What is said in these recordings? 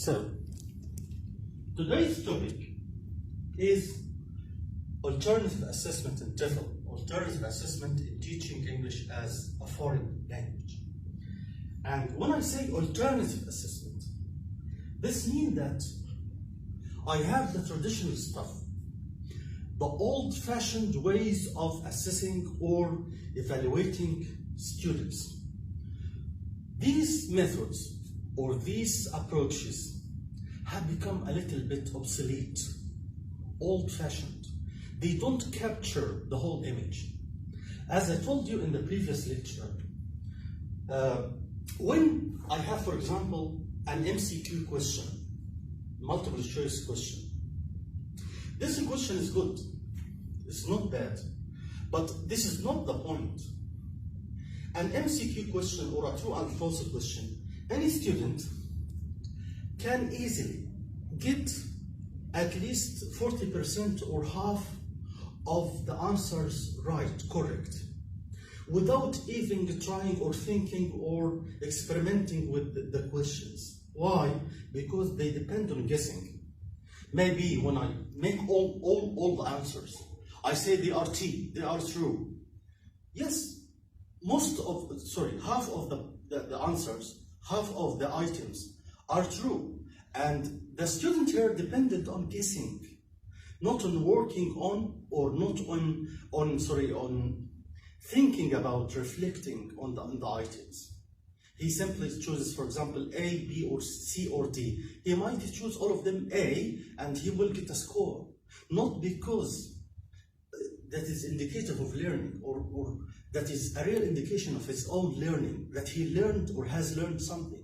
So, today's topic is alternative assessment in TEFL, alternative assessment in teaching English as a foreign language. And when I say alternative assessment, this means that I have the traditional stuff, the old-fashioned ways of assessing or evaluating students. These methods or these approaches have become a little bit obsolete, old-fashioned. They don't capture the whole image. As I told you in the previous lecture, when I have, for example, an MCQ question, multiple choice question, this question is good, it's not bad, but this is not the point. An MCQ question or a true and false question, any student can easily get at least 40% or half of the answers right, correct, without even trying or thinking or experimenting with the questions. Why? Because they depend on guessing. Maybe when I make all the answers, I say they are T, they are true. Yes, half of the answers, half of the items are true. And the student here depended on guessing, not on working on, or not on thinking about reflecting on the items. He simply chooses, for example, A, B, or C, or D. He might choose all of them A, and he will get a score. Not because that is indicative of learning, or that is a real indication of his own learning, that he learned or has learned something.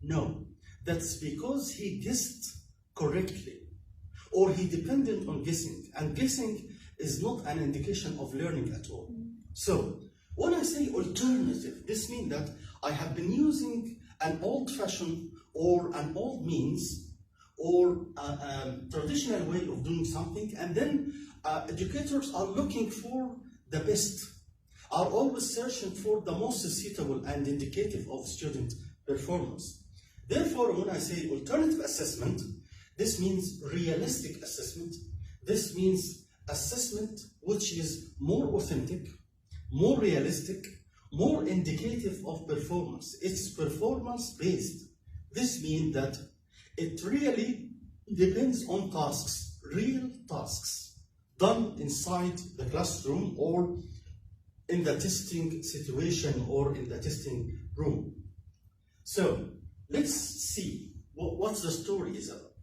No, that's because he guessed correctly, or he depended on guessing, and guessing is not an indication of learning at all. So, when I say alternative, this means that I have been using an old-fashioned or an old means or a traditional way of doing something, and then educators are looking for the best, are always searching for the most suitable and indicative of student performance. Therefore, when I say alternative assessment, this means realistic assessment. This means assessment which is more authentic, more realistic, more indicative of performance. It's performance-based. This means that it really depends on tasks, real tasks, done inside the classroom or in the testing situation or in the testing room. So let's see what the story is about.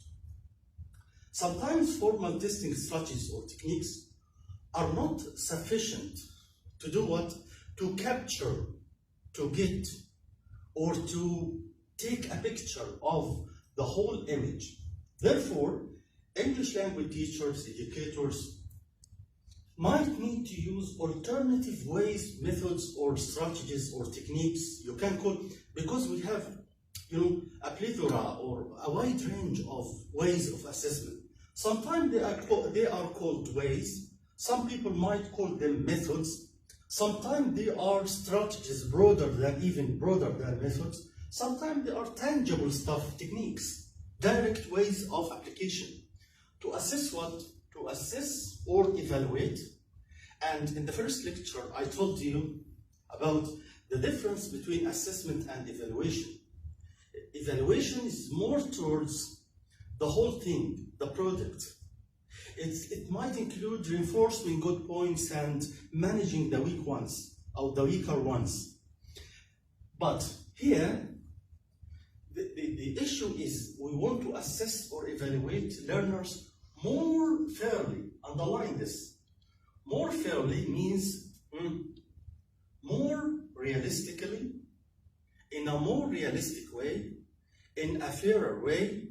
Sometimes formal testing strategies or techniques are not sufficient to do what? To capture, to get, or to take a picture of the whole image. Therefore, English language teachers, educators might need to use alternative ways, methods, or strategies or techniques you can call, because we have a plethora or a wide range of ways of assessment. Sometimes they are called ways, some people might call them methods, sometimes they are strategies broader than methods, sometimes they are tangible stuff, techniques, direct ways of application. To assess what? To assess or evaluate. And in the first lecture, I told you about the difference between assessment and evaluation. Evaluation is more towards the whole thing, the product. It might include reinforcing good points and managing the weak ones, or the weaker ones. But here, the issue is we want to assess or evaluate learners more fairly. Underline this. More fairly means more realistically, in a more realistic way, in a fairer way,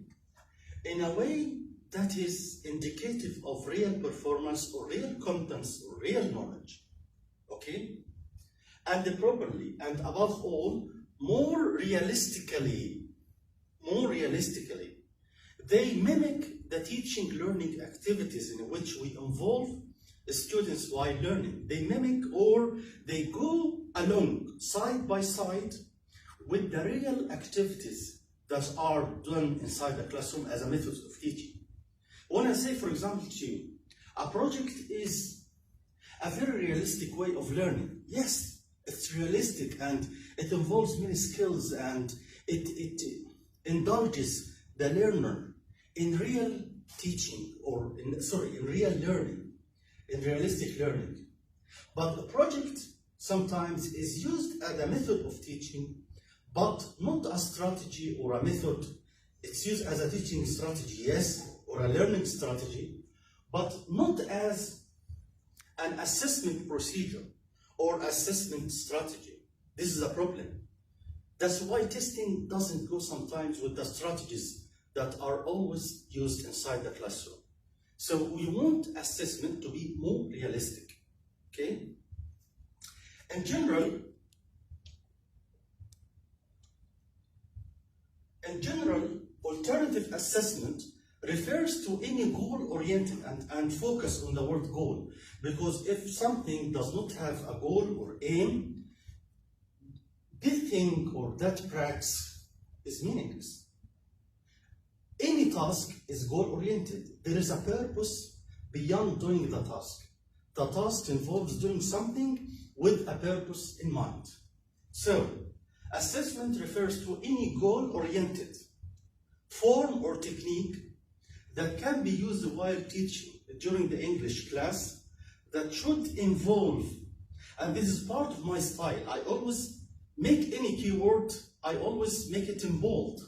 in a way that is indicative of real performance or real contents or real knowledge, okay? And properly, and above all, more realistically, they mimic the teaching learning activities in which we involve students while learning. They mimic or they go along side by side with the real activities that are done inside the classroom as a method of teaching. When I say, for example, to you, a project is a very realistic way of learning. Yes, it's realistic and it involves many skills and it indulges the learner in real teaching or in real learning, in realistic learning. But a project sometimes is used as a method of teaching, but not a strategy or a method. It's used as a teaching strategy, yes, or a learning strategy, but not as an assessment procedure or assessment strategy. This is a problem. That's why testing doesn't go sometimes with the strategies that are always used inside the classroom. So we want assessment to be more realistic, okay? In general, alternative assessment refers to any goal-oriented and focus on the word goal. Because if something does not have a goal or aim, this thing or that practice is meaningless. Any task is goal-oriented. There is a purpose beyond doing the task. The task involves doing something with a purpose in mind. So, assessment refers to any goal-oriented form or technique that can be used while teaching during the English class that should involve, and this is part of my style, I always make any keyword, I always make it in bold.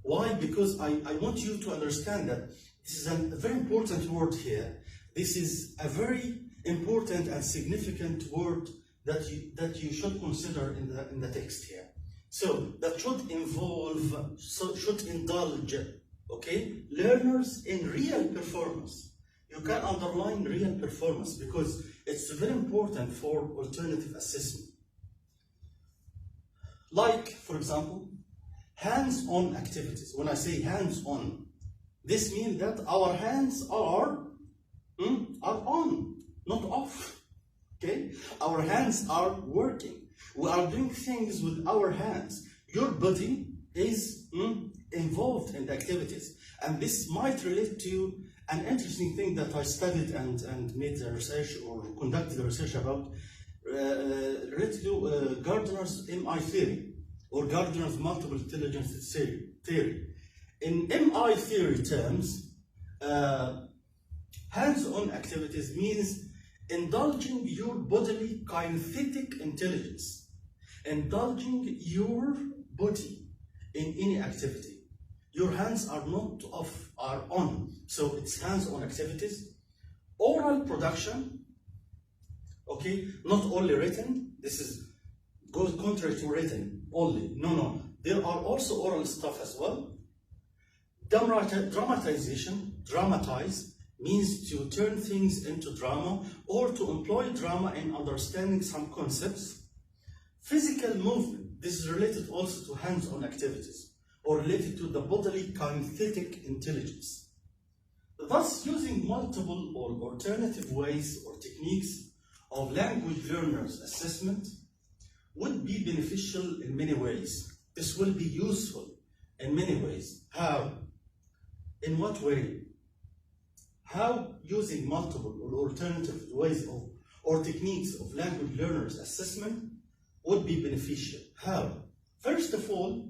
Why? Because I want you to understand that this is a very important word here. This is a very important and significant word that you should consider in the text here. So that should involve, should indulge, okay, learners in real performance. You can underline real performance because it's very important for alternative assessment. Like, for example, hands-on activities. When I say hands-on, this means that our hands are on, not off. Okay? Our hands are working. We are doing things with our hands. Your body is involved in the activities. And this might relate to an interesting thing that I studied and made a research or conducted a research about, related to Gardner's MI theory, or Gardner's multiple intelligence theory. In MI theory terms, hands-on activities means indulging your bodily kinetic intelligence, indulging your body in any activity. Your hands are not off, are on. So it's hands-on activities. Oral production, okay, not only written. This goes contrary to written only. No. There are also oral stuff as well. Dramatization, dramatize, means to turn things into drama or to employ drama in understanding some concepts. Physical movement, this is related also to hands-on activities or related to the bodily kinetic intelligence. Thus, using multiple or alternative ways or techniques of language learners' assessment would be beneficial in many ways. This will be useful in many ways. How? In what way? How using multiple or alternative ways or techniques of language learners' assessment would be beneficial. How? First of all,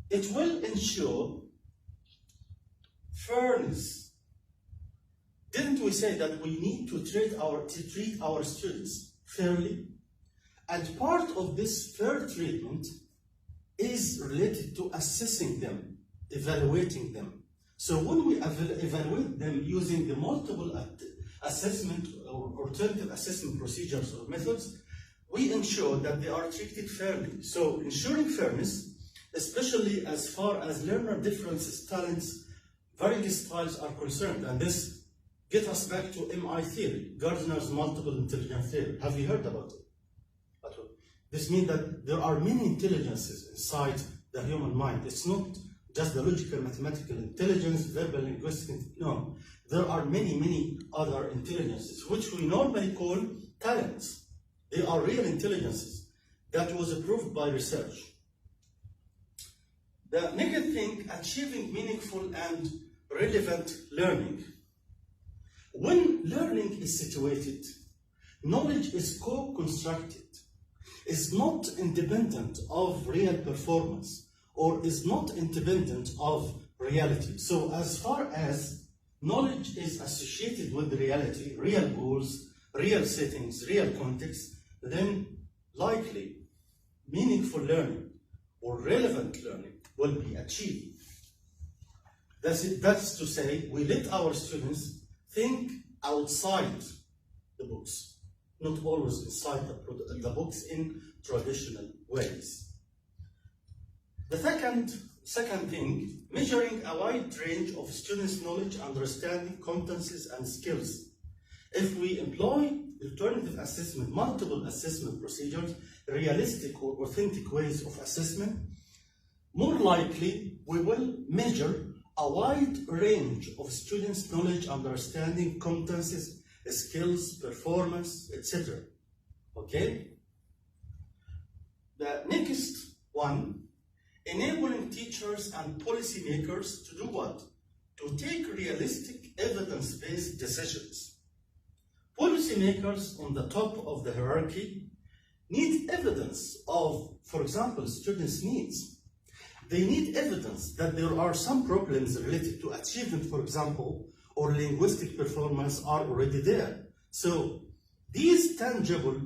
it will ensure fairness. Didn't we say that we need to treat our students fairly? And part of this fair treatment is related to assessing them, evaluating them. So when we evaluate them using the multiple assessment or alternative assessment procedures or methods, we ensure that they are treated fairly. So ensuring fairness, especially as far as learner differences, talents, varying styles are concerned. And this gets us back to MI theory, Gardner's multiple intelligence theory. Have you heard about it? This means that there are many intelligences inside the human mind. It's not just the logical, mathematical intelligence, verbal, linguistic, no. There are many other intelligences, which we normally call talents. They are real intelligences that was approved by research. The next thing, achieving meaningful and relevant learning. When learning is situated, knowledge is co-constructed, is not independent of real performance, or is not independent of reality. So as far as knowledge is associated with reality, real goals, real settings, real context, then likely meaningful learning or relevant learning will be achieved. That's to say, we let our students think outside the books, not always inside the books in traditional ways. The second thing, measuring a wide range of students' knowledge, understanding, competencies, and skills. If we employ alternative assessment, multiple assessment procedures, realistic or authentic ways of assessment, more likely we will measure a wide range of students' knowledge, understanding, competencies, skills, performance, etc. Okay? The next one, enabling teachers and policymakers to do what? To take realistic, evidence-based decisions. Policymakers on the top of the hierarchy need evidence of, for example, students' needs. They need evidence that there are some problems related to achievement, for example, or linguistic performance are already there. So these tangible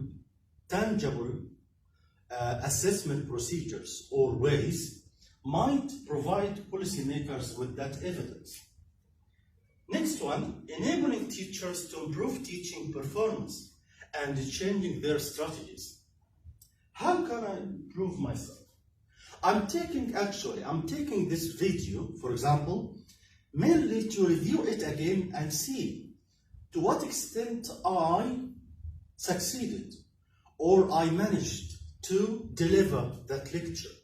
assessment procedures or ways might provide policymakers with that evidence. Next one, enabling teachers to improve teaching performance and changing their strategies. How can I improve myself? I'm taking this video, for example, mainly to review it again and see to what extent I succeeded or I managed to deliver that lecture.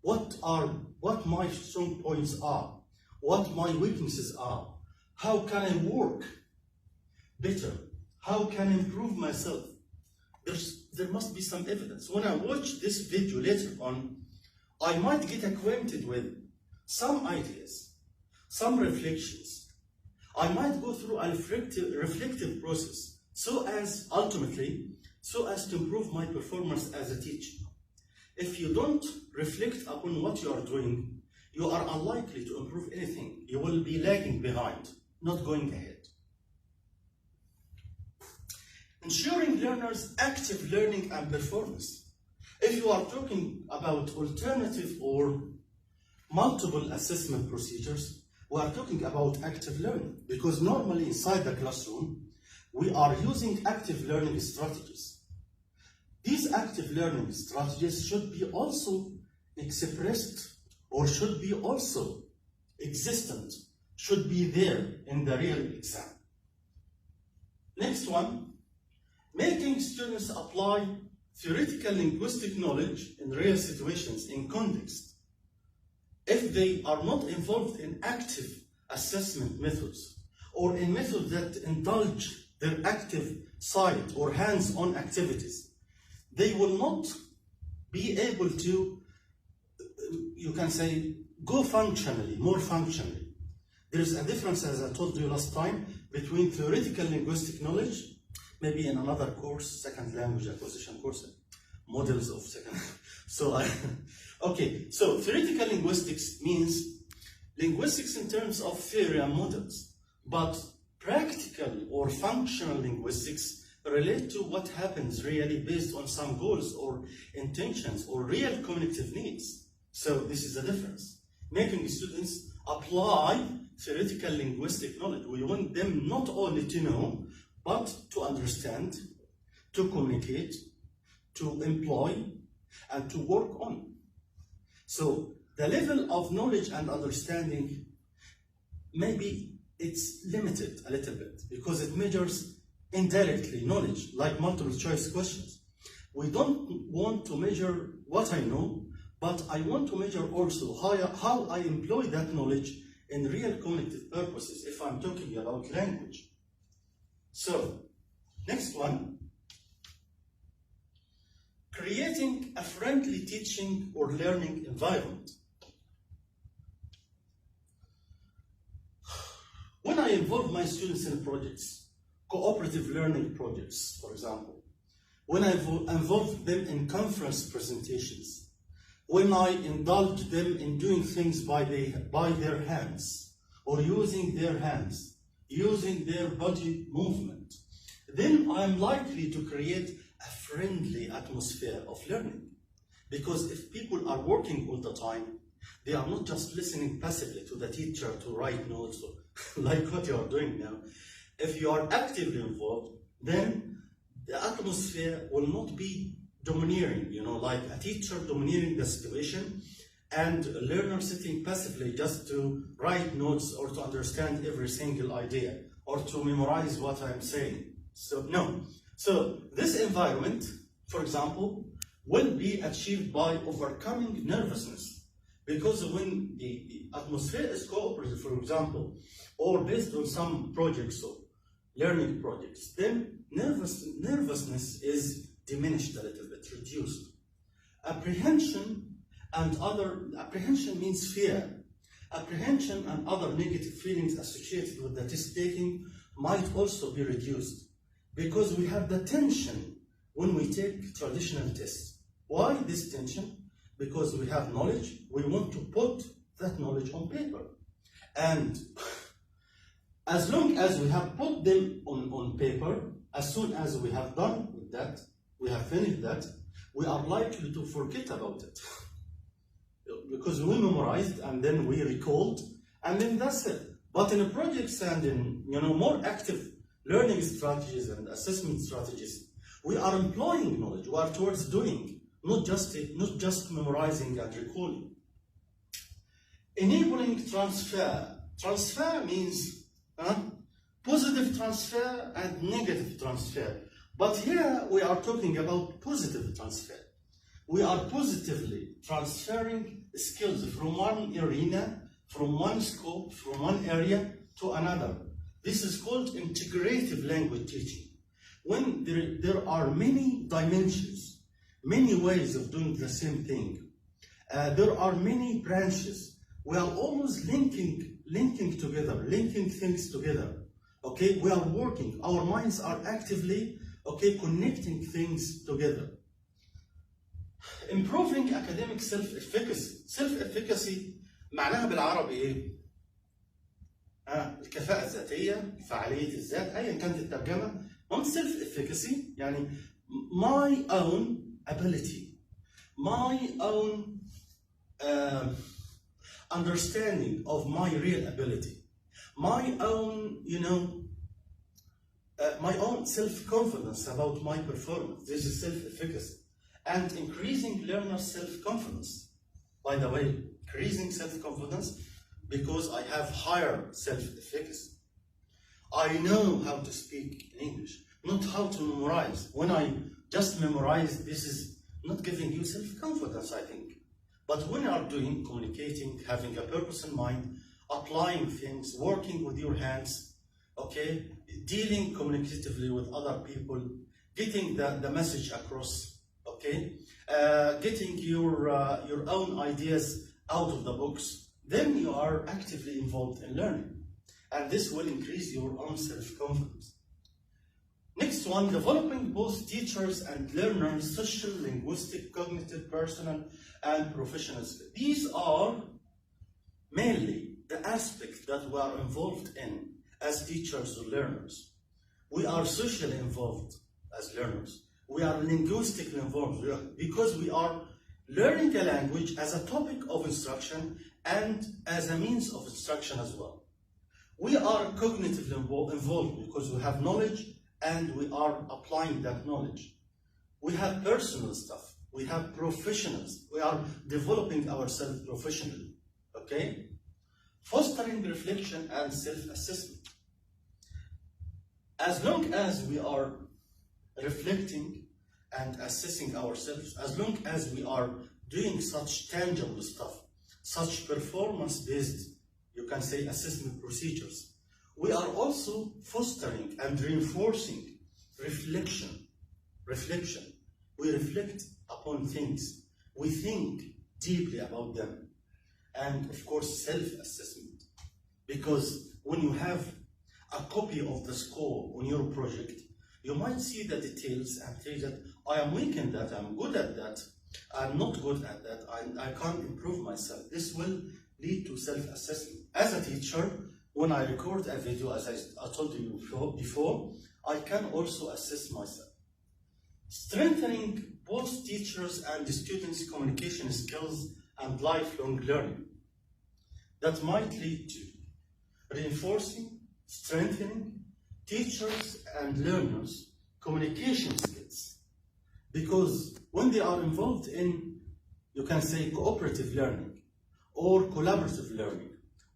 What my strong points are, what my weaknesses are, how can I work better, how can I improve myself. There must be some evidence. When I watch this video later on, I might get acquainted with some ideas, some reflections. I might go through a reflective process so as to improve my performance as a teacher. If you don't reflect upon what you are doing, you are unlikely to improve anything. You will be lagging behind, not going ahead. Ensuring learners' active learning and performance. If you are talking about alternative or multiple assessment procedures, we are talking about active learning, because normally inside the classroom, we are using active learning strategies. These active learning strategies should be also expressed or should be also existent, should be there in the real exam. Next one, making students apply theoretical linguistic knowledge in real situations in context. If they are not involved in active assessment methods or in methods that indulge their active side or hands-on activities, they will not be able to, you can say, go functionally, more functionally. There is a difference, as I told you last time, between theoretical linguistic knowledge, maybe in another course, second language acquisition course, models of second. Okay, so theoretical linguistics means linguistics in terms of theory and models, but practical or functional linguistics relate to what happens really based on some goals or intentions or real cognitive needs. So this is the difference. Making students apply theoretical linguistic knowledge. We want them not only to know, but to understand, to communicate, to employ, and to work on. So the level of knowledge and understanding, maybe it's limited a little bit because it measures indirectly knowledge, like multiple choice questions. We don't want to measure what I know, but I want to measure also how I employ that knowledge in real cognitive purposes if I'm talking about language. So, next one, creating a friendly teaching or learning environment. I involve my students in projects, cooperative learning projects, for example, when I involve them in conference presentations, when I indulge them in doing things by their hands, or using their hands, using their body movement, then I'm likely to create a friendly atmosphere of learning. Because if people are working all the time, they are not just listening passively to the teacher to write notes, or like what you are doing now. If you are actively involved, then the atmosphere will not be domineering, like a teacher domineering the situation and a learner sitting passively just to write notes or to understand every single idea or to memorize what I'm saying. So, no. So, this environment, for example, will be achieved by overcoming nervousness. Because when the atmosphere is cooperative, for example, or based on some projects or learning projects, then nervousness is diminished a little bit, reduced. Apprehension means fear. Apprehension and other negative feelings associated with the test taking might also be reduced because we have the tension when we take traditional tests. Why this tension? Because we have knowledge, we want to put that knowledge on paper. And as long as we have put them on paper, as soon as we have done with that, we have finished that, we are likely to forget about it. Because we memorized and then we recalled, and then that's it. But in projects and in more active learning strategies and assessment strategies, we are employing knowledge, we are towards doing, not just memorizing and recalling. Enabling transfer. Transfer means positive transfer and negative transfer. But here we are talking about positive transfer. We are positively transferring skills from one arena, from one scope, from one area to another. This is called integrative language teaching. When there are many dimensions, many ways of doing the same thing, there are many branches. We are always linking together, linking things together. Okay, we are working. Our minds are actively connecting things together. Improving academic self-efficacy. Self-efficacy معناها بالعربي ايه؟ الكفاءة الذاتية، فعالية الذات، أيا كانت الترجمة. self-efficacy يعني my own ability, my own understanding of my real ability, my own, my own self-confidence about my performance. This is self-efficacy. And increasing learner self-confidence. By the way, increasing self-confidence because I have higher self-efficacy. I know how to speak in English, not how to memorize. When I just memorize, this is not giving you self-confidence, I think. But when you are doing, communicating, having a purpose in mind, applying things, working with your hands, dealing communicatively with other people, getting the message across, getting your own ideas out of the books, then you are actively involved in learning. And this will increase your own self-confidence. Next one, developing both teachers and learners, social, linguistic, cognitive, personal, and professional skills. These are mainly the aspects that we are involved in as teachers or learners. We are socially involved as learners. We are linguistically involved because we are learning a language as a topic of instruction and as a means of instruction as well. We are cognitively involved because we have knowledge and we are applying that knowledge. We have personal stuff. We have professionals. We are developing ourselves professionally. Fostering reflection and self-assessment. As long as we are reflecting and assessing ourselves, as long as we are doing such tangible stuff, such performance-based, you can say, assessment procedures, we are also fostering and reinforcing reflection. We reflect upon things. We think deeply about them. And of course, self-assessment. Because when you have a copy of the score on your project, you might see the details and say that I am weak in that, I'm good at that, I'm not good at that, I can't improve myself. This will lead to self-assessment. As a teacher, when I record a video, as I told you before, I can also assess myself. Strengthening both teachers and the students' communication skills and lifelong learning. That might lead to reinforcing, strengthening teachers and learners' communication skills. Because when they are involved in, you can say, cooperative learning, or collaborative learning,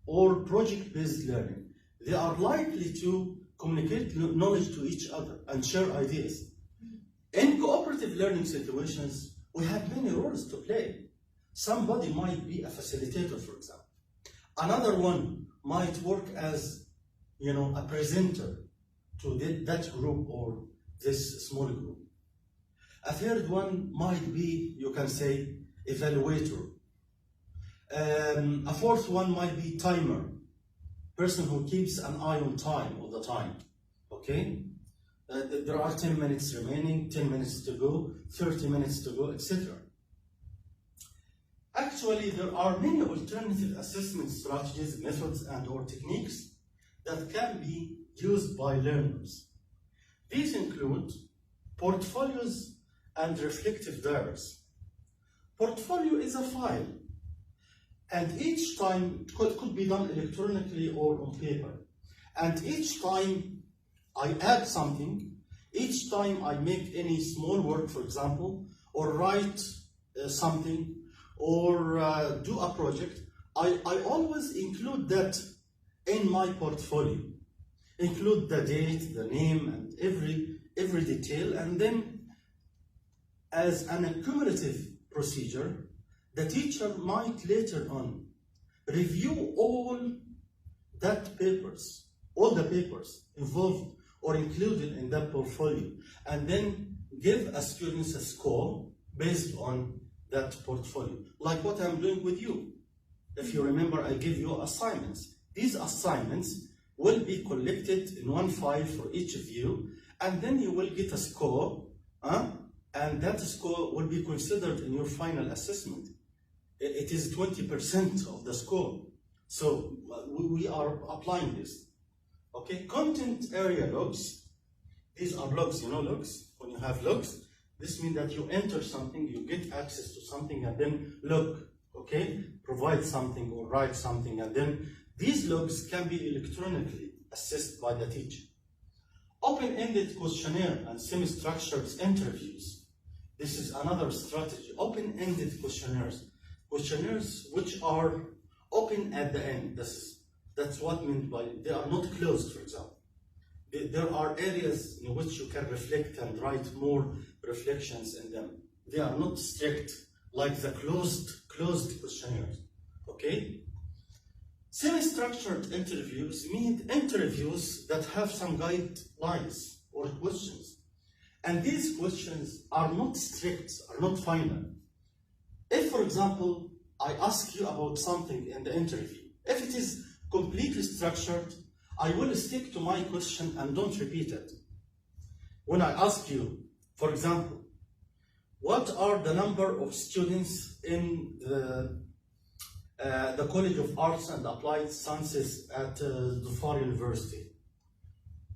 or project-based learning, they are likely to communicate knowledge to each other and share ideas. In cooperative learning situations, we have many roles to play. Somebody might be a facilitator, for example. Another one might work as, a presenter to that group or this small group. A third one might be, you can say, evaluator. A fourth one might be timer, person who keeps an eye on time all the time, okay? There are 10 minutes remaining, 10 minutes to go, 30 minutes to go, etc. Actually, there are many alternative assessment strategies, methods, and/or techniques that can be used by learners. These include portfolios and reflective diaries. Portfolio is a file, and each time it could be done electronically or on paper. And each time I add something, each time I make any small work, for example, or write something, or do a project, I always include that in my portfolio. Include the date, the name, and every detail, and then as an accumulative procedure, the teacher might later on review all the papers involved or included in that portfolio, and then give a student a score based on that portfolio, like what I'm doing with you. If you remember, I give you assignments. These assignments will be collected in one file for each of you, and then you will get a score, and that score will be considered in your final assessment. It is 20% of the score. So we are applying this. Okay, content area logs. These are logs, logs. When you have logs, this means that you enter something, you get access to something, and then log, okay? Provide something or write something, and then these logs can be electronically assessed by the teacher. Open-ended questionnaire and semi-structured interviews. This is another strategy. Open-ended questionnaires. Questionnaires which are open at the end. That's what meant by they are not closed, for example. There are areas in which you can reflect and write more reflections in them. They are not strict like the closed questionnaires, okay? Semi-structured interviews mean interviews that have some guidelines or questions. And these questions are not strict, are not final. If, for example, I ask you about something in the interview, if it is completely structured, I will stick to my question and don't repeat it. When I ask you, for example, what are the number of students in the College of Arts and Applied Sciences at Dhofar University?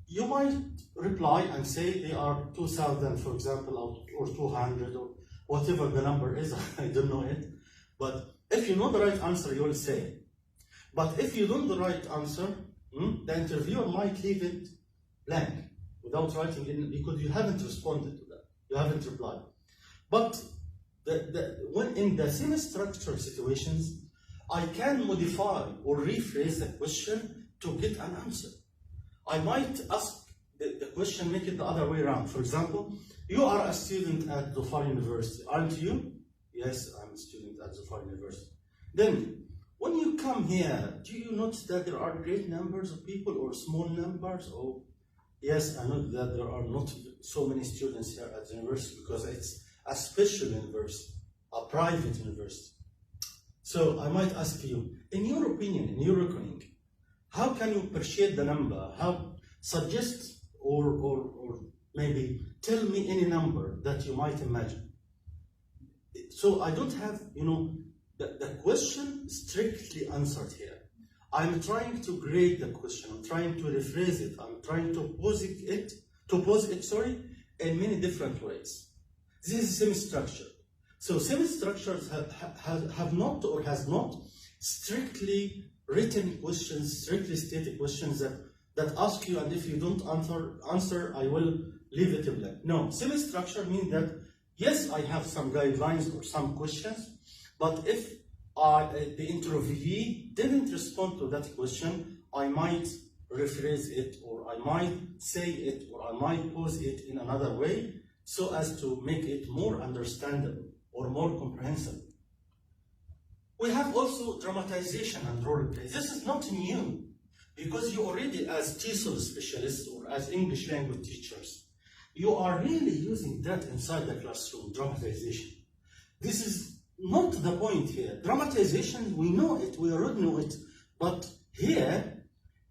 You might reply and say they are 2,000, for example, or 200, or whatever the number is, I don't know it. But if you know the right answer, you will say. But if you don't know the right answer, the interviewer might leave it blank without writing in, because you haven't responded to that, you haven't replied. But when in the semi-structured situations, I can modify or rephrase the question to get an answer. I might ask the question, make it the other way around. For example, you are a student at Dhofar University, aren't you? Yes, I'm a student at Dhofar University. Then, when you come here, do you notice that there are great numbers of people or small numbers? Or yes, I know that there are not so many students here at the university because it's a special university, a private university. So I might ask you, in your opinion, in your reckoning, How can you appreciate the number? How suggest or maybe tell me any number that you might imagine. So I don't have, the question strictly answered here. I'm trying to grade the question. I'm trying to rephrase it. I'm trying to pose it, in many different ways. This is semi-structured. So semi-structured have not or has not strictly written questions, strictly stated questions that ask you, and if you don't answer, I will leave it blank. No, semi-structured means that yes, I have some guidelines or some questions, but if the interviewee didn't respond to that question, I might rephrase it, or I might say it, or I might pose it in another way, so as to make it more understandable or more comprehensible. We have also dramatization and role play. This is not new, because you already, as TESOL specialists or as English language teachers, you are really using that inside the classroom, dramatization. This is not the point here. Dramatization, we know it, we already know it, but here,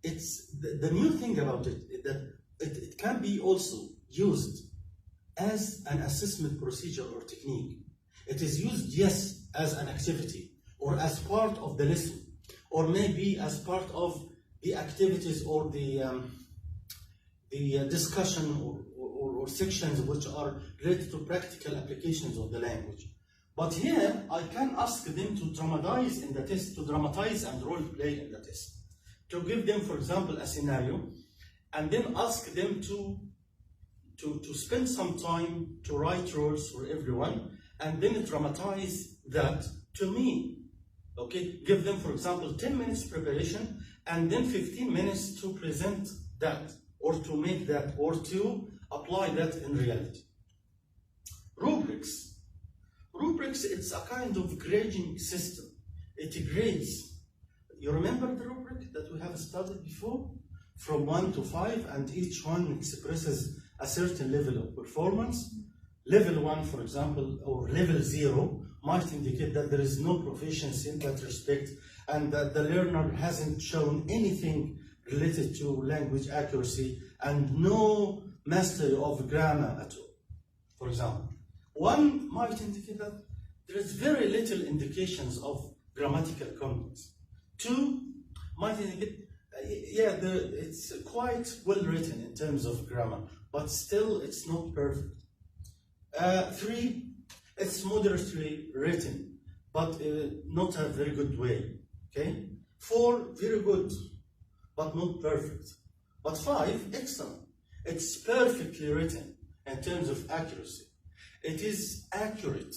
it's the new thing about it is that it can be also used as an assessment procedure or technique. It is used, yes, as an activity, or as part of the lesson, or maybe as part of the activities or the discussion or sections which are related to practical applications of the language. But here, I can ask them to dramatize in the test, to dramatize and role play in the test. To give them, for example, a scenario, and then ask them to spend some time to write roles for everyone, and then dramatize that to me. Okay, give them, for example, 10 minutes preparation, and then 15 minutes to present that, or to make that, or to apply that in reality. Rubrics. Rubrics, it's a kind of grading system. It grades. You remember the rubric that we have studied before? From 1 to 5, and each one expresses a certain level of performance. Level 1, for example, or level 0, might indicate that there is no proficiency in that respect, and that the learner hasn't shown anything related to language accuracy, and no mastery of grammar at all, for example. 1 might indicate that there is very little indications of grammatical competence. 2 might indicate, it's quite well written in terms of grammar, but still it's not perfect. 3, it's moderately written, but not a very good way. Okay. 4, very good, but not perfect. But 5, excellent. It's perfectly written in terms of accuracy. It is accurate.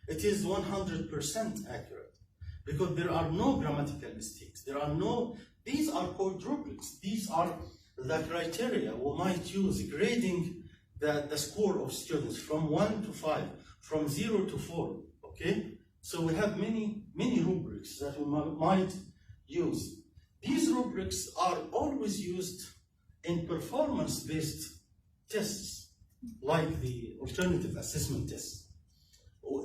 It is 100% accurate, because there are no grammatical mistakes. There are no, these are called rubrics. These are the criteria we might use grading the score of students from 1 to 5, from 0 to 4, okay? So we have many rubrics that we might use. These rubrics are always used in performance-based tests, like the alternative assessment tests.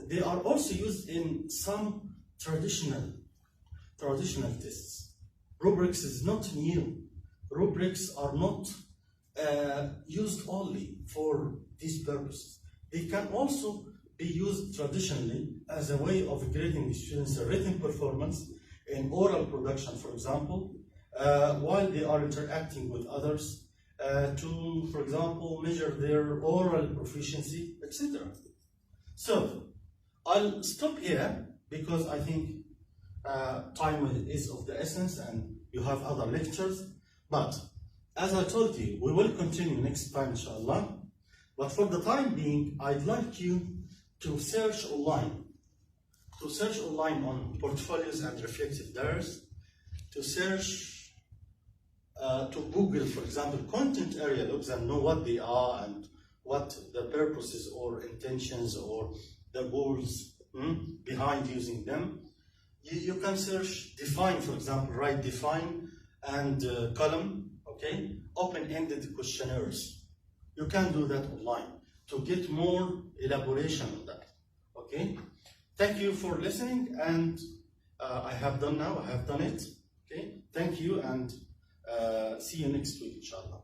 They are also used in some traditional tests. Rubrics is not new. Rubrics are not used only for these purposes. They can also be used traditionally as a way of grading the students' written performance in oral production, for example, while they are interacting with others, to, for example, measure their oral proficiency, etc. So, I'll stop here because I think time is of the essence and you have other lectures. But as I told you, we will continue next time, inshallah. But for the time being, I'd like you to search online. To search online on portfolios and reflective diaries. To search, to Google, for example, content area looks and know what they are and what the purposes or intentions or the goals behind using them. You can search define, for example, write define and column, okay? Open-ended questionnaires. You can do that online to get more elaboration on that, okay? Thank you for listening, and I have done it, okay? Thank you, and See you next week, inshallah.